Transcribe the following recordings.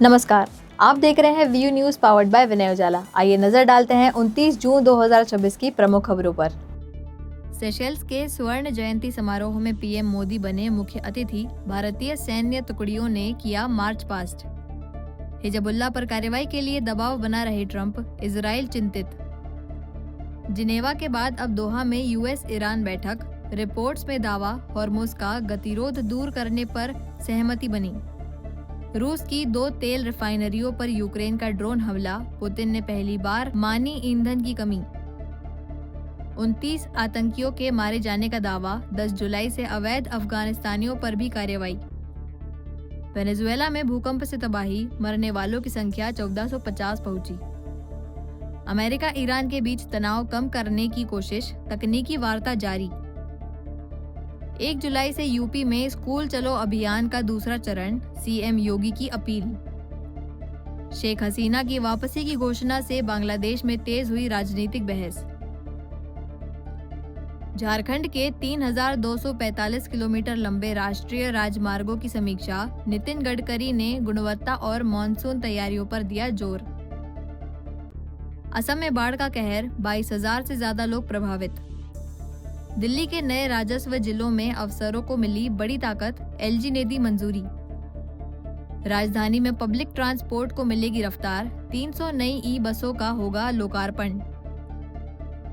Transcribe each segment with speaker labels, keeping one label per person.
Speaker 1: नमस्कार, आप देख रहे हैं व्यू न्यूज पावर्ड बाय विनय उजाला। आइए नजर डालते हैं 29 जून 2026 की प्रमुख खबरों पर। सेशेल्स के स्वर्ण जयंती समारोह में पीएम मोदी बने मुख्य अतिथि। भारतीय सैन्य टुकड़ियों ने किया मार्च पास्ट। हिजबुल्लाह पर कार्रवाई के लिए दबाव बना रहे ट्रंप, इजराइल चिंतित। जिनेवा के बाद अब दोहा में यूएस ईरान बैठक। रिपोर्ट्स में दावा, हॉर्मुज का गतिरोध दूर करने पर सहमति बनी। रूस की 2 तेल रिफाइनरियों पर यूक्रेन का ड्रोन हमला। पुतिन ने पहली बार मानी ईंधन की कमी। 29 आतंकियों के मारे जाने का दावा। 10 जुलाई से अवैध अफगानिस्तानियों पर भी कार्रवाई। वेनेजुएला में भूकंप से तबाही, मरने वालों की संख्या 1450 पहुंची। अमेरिका ईरान के बीच तनाव कम करने की कोशिश, तकनीकी वार्ता जारी। 1 जुलाई से यूपी में स्कूल चलो अभियान का दूसरा चरण, सीएम योगी की अपील। शेख हसीना की वापसी की घोषणा से बांग्लादेश में तेज हुई राजनीतिक बहस। झारखंड के 3245 किलोमीटर लंबे राष्ट्रीय राजमार्गों की समीक्षा। नितिन गडकरी ने गुणवत्ता और मानसून तैयारियों पर दिया जोर। असम में बाढ़ का कहर, 22,000 से ज्यादा लोग प्रभावित। दिल्ली के नए राजस्व जिलों में अफसरों को मिली बड़ी ताकत, एलजी ने दी मंजूरी। राजधानी में पब्लिक ट्रांसपोर्ट को मिलेगी रफ्तार। 300 नई ई बसों का होगा लोकार्पण।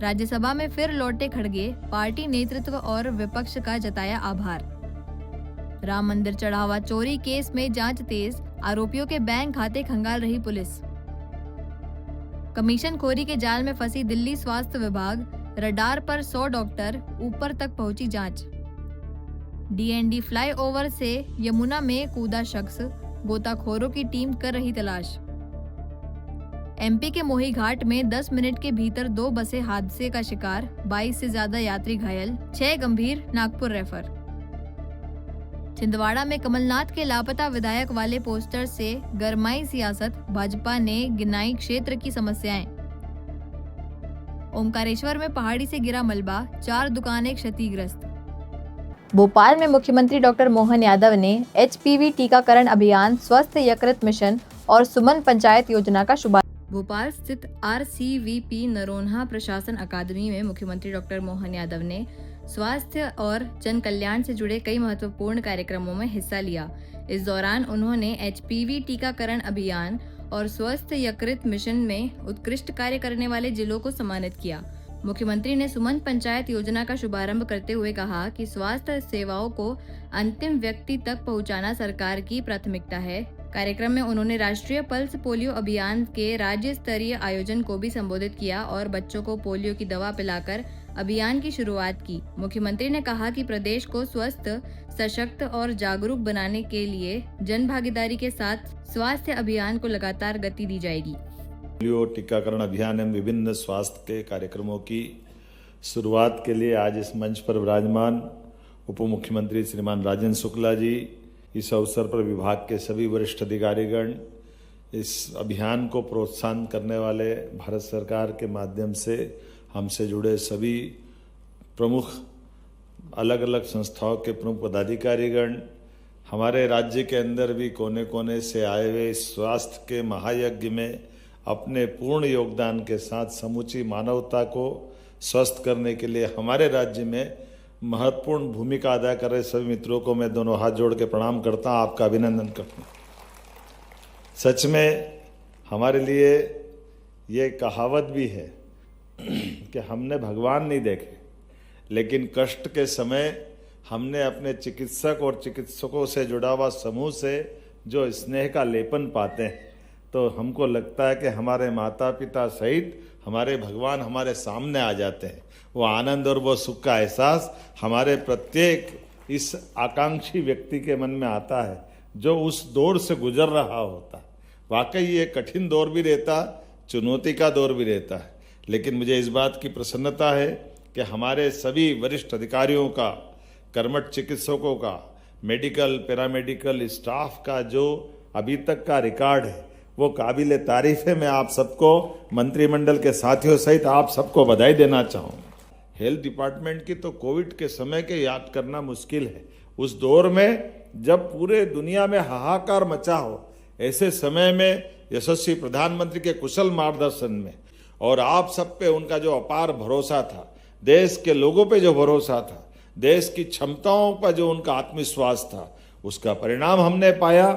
Speaker 1: राज्यसभा में फिर लौटे खड़गे, पार्टी नेतृत्व और विपक्ष का जताया आभार। राम मंदिर चढ़ावा चोरी केस में जांच तेज, आरोपियों के बैंक खाते खंगाल रही पुलिस। कमीशन खोरी के जाल में फंसी दिल्ली स्वास्थ्य विभाग, रडार पर 100 डॉक्टर, ऊपर तक पहुंची जांच। डीएनडी फ्लाईओवर से यमुना में कूदा शख्स, गोताखोरों की टीम कर रही तलाश। एमपी के मोही घाट में 10 मिनट के भीतर 2 बसें हादसे का शिकार, 22 से ज्यादा यात्री घायल, 6 गंभीर, नागपुर रेफर। छिंदवाड़ा में कमलनाथ के लापता विधायक वाले पोस्टर से गरमाई सियासत, भाजपा ने गिनाई क्षेत्र की समस्याएं। ओमकारेश्वर में पहाड़ी से गिरा मलबा, 4 दुकानें क्षतिग्रस्त। भोपाल में मुख्यमंत्री डॉक्टर मोहन यादव ने एचपीवी टीकाकरण अभियान, स्वस्थ यकृत मिशन और सुमन पंचायत योजना का शुभारंभ। भोपाल स्थित आरसीवीपी नरोन्हा प्रशासन अकादमी में मुख्यमंत्री डॉक्टर मोहन यादव ने स्वास्थ्य और जन कल्याण से जुड़े कई महत्वपूर्ण कार्यक्रमों में हिस्सा लिया। इस दौरान उन्होंने एचपीवी टीकाकरण अभियान और स्वस्थ यकृत मिशन में उत्कृष्ट कार्य करने वाले जिलों को सम्मानित किया। मुख्यमंत्री ने सुमन पंचायत योजना का शुभारंभ करते हुए कहा कि स्वास्थ्य सेवाओं को अंतिम व्यक्ति तक पहुंचाना सरकार की प्राथमिकता है। कार्यक्रम में उन्होंने राष्ट्रीय पल्स पोलियो अभियान के राज्य स्तरीय आयोजन को भी संबोधित किया और बच्चों को पोलियो की दवा पिलाकर अभियान की शुरुआत की। मुख्यमंत्री ने कहा कि प्रदेश को स्वस्थ, सशक्त और जागरूक बनाने के लिए जन भागीदारी के साथ स्वास्थ्य अभियान को लगातार गति दी जाएगी।
Speaker 2: पोलियो टीकाकरण अभियान एवं विभिन्न स्वास्थ्य के कार्यक्रमों की शुरुआत के लिए आज इस मंच पर विराजमान उप मुख्यमंत्री श्रीमान राजेंद्र शुक्ला जी, इस अवसर पर विभाग के सभी वरिष्ठ अधिकारीगण, इस अभियान को प्रोत्साहन करने वाले भारत सरकार के माध्यम से हमसे जुड़े सभी प्रमुख अलग अलग संस्थाओं के प्रमुख पदाधिकारीगण, हमारे राज्य के अंदर भी कोने कोने से आए हुए स्वास्थ्य के महायज्ञ में अपने पूर्ण योगदान के साथ समूची मानवता को स्वस्थ करने के लिए हमारे राज्य में महत्वपूर्ण भूमिका अदा कर रहे सभी मित्रों को मैं दोनों हाथ जोड़ के प्रणाम करता हूँ, आपका अभिनंदन करता हूँ। सच में हमारे लिए ये कहावत भी है कि हमने भगवान नहीं देखे, लेकिन कष्ट के समय हमने अपने चिकित्सक और चिकित्सकों से जुड़ा हुआ समूह से जो स्नेह का लेपन पाते हैं, तो हमको लगता है कि हमारे माता पिता सहित हमारे भगवान हमारे सामने आ जाते हैं। वो आनंद और वो सुख का एहसास हमारे प्रत्येक इस आकांक्षी व्यक्ति के मन में आता है जो उस दौर से गुजर रहा होता है। वाकई ये कठिन दौर भी रहता, चुनौती का दौर भी रहता है, लेकिन मुझे इस बात की प्रसन्नता है कि हमारे सभी वरिष्ठ अधिकारियों का, कर्मठ चिकित्सकों का, मेडिकल पैरामेडिकल स्टाफ का जो अभी तक का रिकॉर्ड है वो काबिल तारीफ है। मैं आप सबको, मंत्रिमंडल के साथियों सहित आप सबको बधाई देना चाहूँगा। हेल्थ डिपार्टमेंट की तो कोविड के समय के याद करना मुश्किल है। उस दौर में जब पूरे दुनिया में हाहाकार मचा हो ऐसे समय में यशस्वी प्रधानमंत्री के कुशल मार्गदर्शन में और आप सब पे उनका जो अपार भरोसा था, देश के लोगों पे जो भरोसा था, देश की क्षमताओं पर जो उनका आत्मविश्वास था, उसका परिणाम हमने पाया।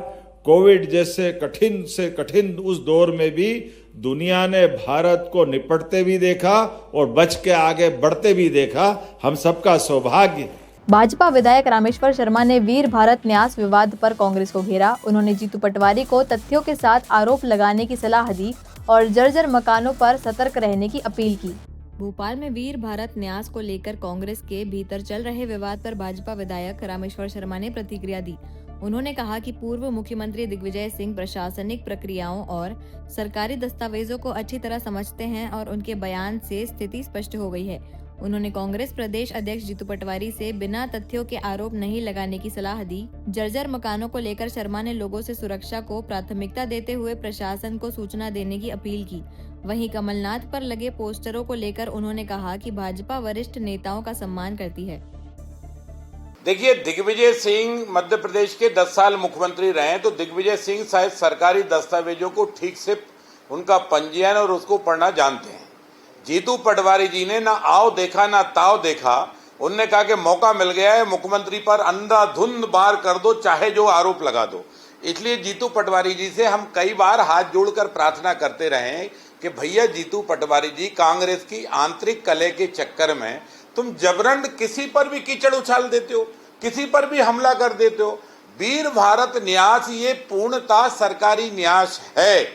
Speaker 2: कोविड जैसे कठिन से कठिन उस दौर में भी दुनिया ने भारत को निपटते भी देखा और बच के आगे बढ़ते भी देखा। हम सबका सौभाग्य।
Speaker 1: भाजपा विधायक रामेश्वर शर्मा ने वीर भारत न्यास विवाद पर कांग्रेस को घेरा। उन्होंने जीतू पटवारी को तथ्यों के साथ आरोप लगाने की सलाह दी और जर्जर मकानों पर सतर्क रहने की अपील की। भोपाल में वीर भारत न्यास को लेकर कांग्रेस के भीतर चल रहे विवाद पर भाजपा विधायक रामेश्वर शर्मा ने प्रतिक्रिया दी। उन्होंने कहा कि पूर्व मुख्यमंत्री दिग्विजय सिंह प्रशासनिक प्रक्रियाओं और सरकारी दस्तावेजों को अच्छी तरह समझते हैं और उनके बयान से स्थिति स्पष्ट हो गई है। उन्होंने कांग्रेस प्रदेश अध्यक्ष जीतू पटवारी से बिना तथ्यों के आरोप नहीं लगाने की सलाह दी। जर्जर मकानों को लेकर शर्मा ने लोगों से सुरक्षा को प्राथमिकता देते हुए प्रशासन को सूचना देने की अपील की। वहीं कमलनाथ पर लगे पोस्टरों को लेकर उन्होंने कहा कि भाजपा वरिष्ठ नेताओं का सम्मान करती है।
Speaker 3: देखिए, दिग्विजय सिंह मध्य प्रदेश के 10 साल मुख्यमंत्री रहे, तो दिग्विजय सिंह शायद सरकारी दस्तावेजों को ठीक से उनका पंजीयन और उसको पढ़ना जानते हैं। जीतू पटवारी जी ने ना आओ देखा ना ताव देखा। उनने कहा कि मौका मिल गया है, मुख्यमंत्री पर अंधाधुंध वार कर दो, चाहे जो आरोप लगा दो। इसलिए जीतू पटवारी जी से हम कई बार हाथ जोड़कर प्रार्थना करते रहे कि भैया जीतू पटवारी जी, कांग्रेस की आंतरिक कलह के चक्कर में तुम जबरन किसी पर भी कीचड़ उछाल देते हो, किसी पर भी हमला कर देते हो। वीर भारत न्यास ये पूर्णतः सरकारी न्यास है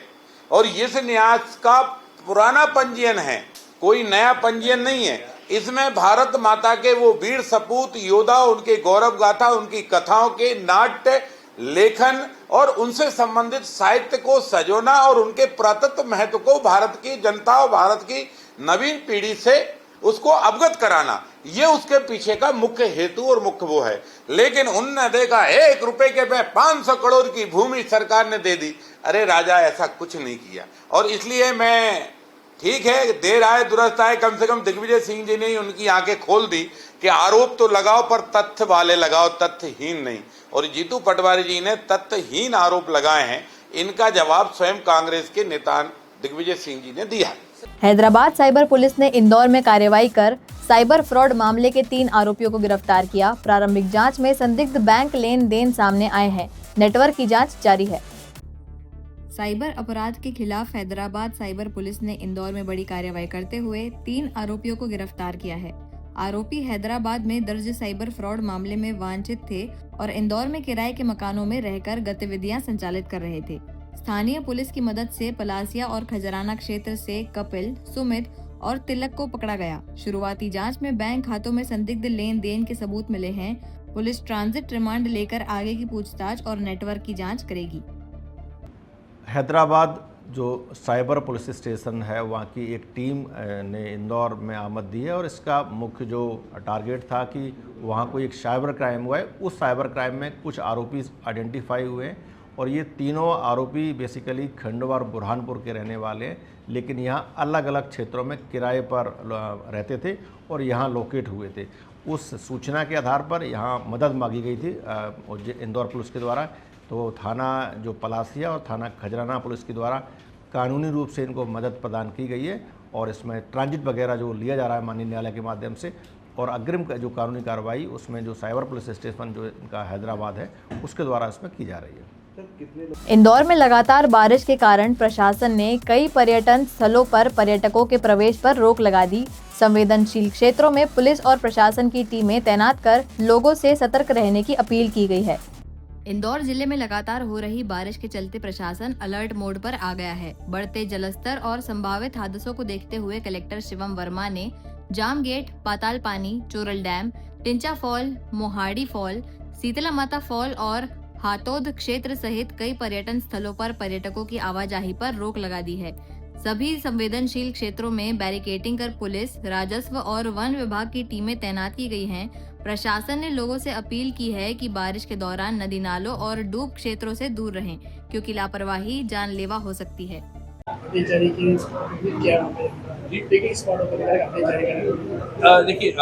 Speaker 3: और इस न्यास का पुराना पंजीयन है, कोई नया पंजीयन नहीं है। इसमें भारत माता के वो वीर सपूत योद्धा, उनके गौरव गाथा, उनकी कथाओं के नाट्य लेखन और उनसे संबंधित साहित्य को सजोना और उनके पुरातत्व महत्व को भारत की जनता और भारत की नवीन पीढ़ी से उसको अवगत कराना, ये उसके पीछे का मुख्य हेतु और मुख्य वो है। लेकिन उनने देखा 1 रुपए के में 500 करोड़ की भूमि सरकार ने दे दी। अरे राजा, ऐसा कुछ नहीं किया। और इसलिए मैं, ठीक है, देर आए दुरुस्त आए, कम से कम दिग्विजय सिंह जी ने उनकी आंखें खोल दी कि आरोप तो लगाओ पर तथ्य वाले लगाओ, तथ्यहीन नहीं। और जीतू पटवारी जी ने तथ्यहीन आरोप लगाए हैं। इनका जवाब स्वयं कांग्रेस के नेता दिग्विजय सिंह जी ने दिया।
Speaker 1: हैदराबाद साइबर पुलिस ने इंदौर में कार्रवाई कर साइबर फ्रॉड मामले के 3 आरोपियों को गिरफ्तार किया। प्रारंभिक जांच में संदिग्ध बैंक लेन देन सामने आए हैं। नेटवर्क की जांच जारी है। साइबर अपराध के खिलाफ हैदराबाद साइबर पुलिस ने इंदौर में बड़ी कार्रवाई करते हुए 3 आरोपियों को गिरफ्तार किया है। आरोपी हैदराबाद में दर्ज साइबर फ्रॉड मामले में वांछित थे और इंदौर में किराए के मकानों में रहकर गतिविधियां संचालित कर रहे थे। स्थानीय पुलिस की मदद से पलासिया और खजराना क्षेत्र से कपिल, सुमित और तिलक को पकड़ा गया। शुरुआती जांच में बैंक खातों में संदिग्ध लेन देन के सबूत मिले हैं। पुलिस ट्रांजिट रिमांड लेकर आगे की पूछताछ और नेटवर्क की जांच करेगी।
Speaker 4: हैदराबाद जो साइबर पुलिस स्टेशन है, वहाँ की एक टीम ने इंदौर में आमद दी है और इसका मुख्य जो टारगेट था कि वहाँ कोई एक साइबर क्राइम हुआ है। उस साइबर क्राइम में कुछ आरोपी आइडेंटिफाई हुए हैं और ये तीनों आरोपी बेसिकली खंडवा और बुरहानपुर के रहने वाले हैं, लेकिन यहाँ अलग अलग क्षेत्रों में किराए पर रहते थे और यहाँ लोकेट हुए थे। उस सूचना के आधार पर यहाँ मदद मांगी गई थी इंदौर पुलिस के द्वारा। तो थाना जो पलासिया और थाना खजराना पुलिस के द्वारा कानूनी रूप से इनको मदद प्रदान की गई है और इसमें ट्रांजिट वगैरह जो लिया जा रहा है माननीय न्यायालय के माध्यम से, और अग्रिम जो कानूनी कार्रवाई उसमें जो साइबर पुलिस स्टेशन जो इनका हैदराबाद है उसके द्वारा इसमें की जा रही है।
Speaker 1: इंदौर में लगातार बारिश के कारण प्रशासन ने कई पर्यटन स्थलों पर पर्यटकों के प्रवेश पर रोक लगा दी। संवेदनशील क्षेत्रों में पुलिस और प्रशासन की टीमें तैनात कर लोगों से सतर्क रहने की अपील की गई है। इंदौर जिले में लगातार हो रही बारिश के चलते प्रशासन अलर्ट मोड पर आ गया है। बढ़ते जलस्तर और संभावित हादसों को देखते हुए कलेक्टर शिवम वर्मा ने जाम gate, Patal Pani, Choral dam, Tincha fall, Mohadi fall, Sheetla Mata fall और हातोद क्षेत्र सहित कई पर्यटन स्थलों पर पर्यटकों की आवाजाही पर रोक लगा दी है। सभी संवेदनशील क्षेत्रों में बैरिकेडिंग कर पुलिस, राजस्व और वन विभाग की टीमें तैनात की गई हैं। प्रशासन ने लोगों से अपील की है कि बारिश के दौरान नदी नालों और डूब क्षेत्रों से दूर रहें, क्योंकि लापरवाही जानलेवा हो सकती है।
Speaker 5: देखिए,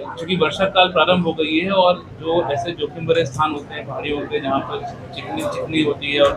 Speaker 5: चूँकि वर्षा काल प्रारंभ हो गई है और जो ऐसे जोखिम भरे स्थान होते हैं, पहाड़ी होते हैं, जहाँ पर चिकनी होती है और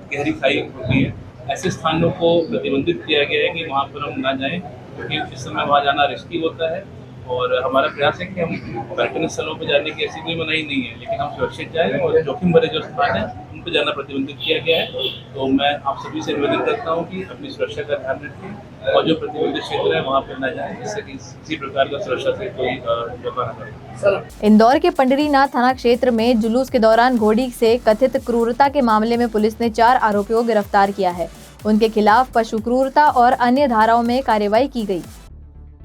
Speaker 5: गहरी खाई होती है, ऐसे स्थानों को प्रतिबंधित किया गया है कि वहाँ पर हम ना जाएं, क्योंकि इस समय वहाँ जाना रिस्की होता है। और हमारा प्रयास है कि हम पर्यटन स्थलों पर जाने की ऐसी कोई मनाही नहीं है, लेकिन हम सुरक्षित जाएं, और जोखिम भरे जो स्थान है उन पर जाना प्रतिबंधित किया गया है। तो मैं आप सभी से निवेदन करता हूँ कि अपनी सुरक्षा का ध्यान रखें और जो प्रतिबंधित क्षेत्र है वहाँ पर न जाएं, जिससे कि किसी प्रकार का सुरक्षा से कोई धोखा न करे।
Speaker 1: इंदौर के पंडरीनाथ थाना क्षेत्र में जुलूस के दौरान घोड़ी से कथित क्रूरता के मामले में पुलिस ने 4 आरोपियों को गिरफ्तार किया है। उनके खिलाफ पशु क्रूरता और अन्य धाराओं में कार्रवाई की गई।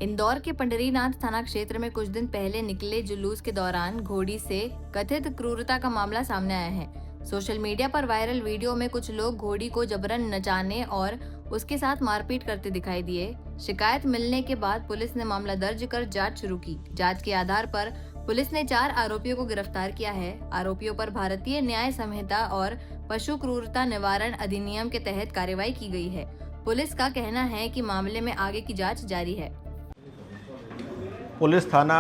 Speaker 1: इंदौर के पंडरीनाथ थाना क्षेत्र में कुछ दिन पहले निकले जुलूस के दौरान घोड़ी से कथित क्रूरता का मामला सामने आया है। सोशल मीडिया पर वायरल वीडियो में कुछ लोग घोड़ी को जबरन नचाने और उसके साथ मारपीट करते दिखाई दिए। शिकायत मिलने के बाद पुलिस ने मामला दर्ज कर जांच शुरू की। जांच के आधार पर पुलिस ने 4 आरोपियों को गिरफ्तार किया है। आरोपियों पर भारतीय न्याय संहिता और पशु क्रूरता निवारण अधिनियम के तहत कार्रवाई की गई है। पुलिस का कहना है कि मामले में आगे की जांच जारी है।
Speaker 4: पुलिस थाना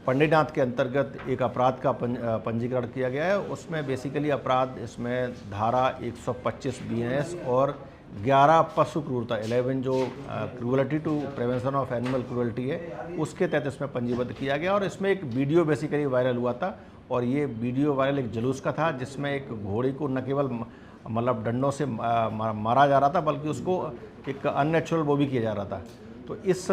Speaker 4: पंडरीनाथ के अंतर्गत एक अपराध का पंजीकरण किया गया है। उसमें बेसिकली अपराध इसमें धारा 125 BNS और 11 पशु क्रूरता 11 जो cruelty to prevention of animal cruelty है उसके तहत इसमें पंजीबद्ध किया गया। और इसमें एक वीडियो बेसिकली वायरल हुआ था, और ये वीडियो वायरल एक जुलूस का था जिसमें एक घोड़ी को न केवल मतलब डंडों से मारा जा रहा था, बल्कि उसको एक अननेचुरल वो भी किया जा रहा था। तो इस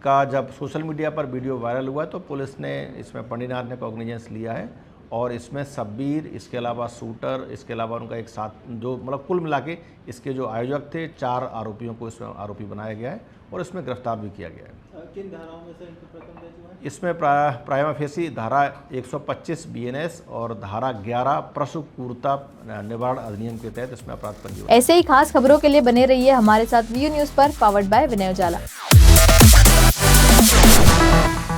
Speaker 4: का जब सोशल मीडिया पर वीडियो वायरल हुआ तो पुलिस ने इसमें पंडरीनाथ ने कॉग्निजेंस लिया है, और इसमें सब्बीर, इसके अलावा शूटर, इसके अलावा उनका एक साथ जो मतलब कुल मिला के इसके जो आयोजक थे 4 आरोपियों को इसमें आरोपी बनाया गया है और इसमें गिरफ्तार भी किया गया है।
Speaker 6: किन धाराओं में से इनको प्रकरण दर्ज हुआ है?
Speaker 4: इसमें प्राइमा फेसी धारा 125 BNS और धारा 11 पशु क्रूरता निवारण अधिनियम के तहत इसमें अपराध पंजीबद्ध।
Speaker 1: ऐसे ही खास खबरों के लिए बने रहिए हमारे साथ व्यू न्यूज पर, पावर्ड बाय विनय उजाला।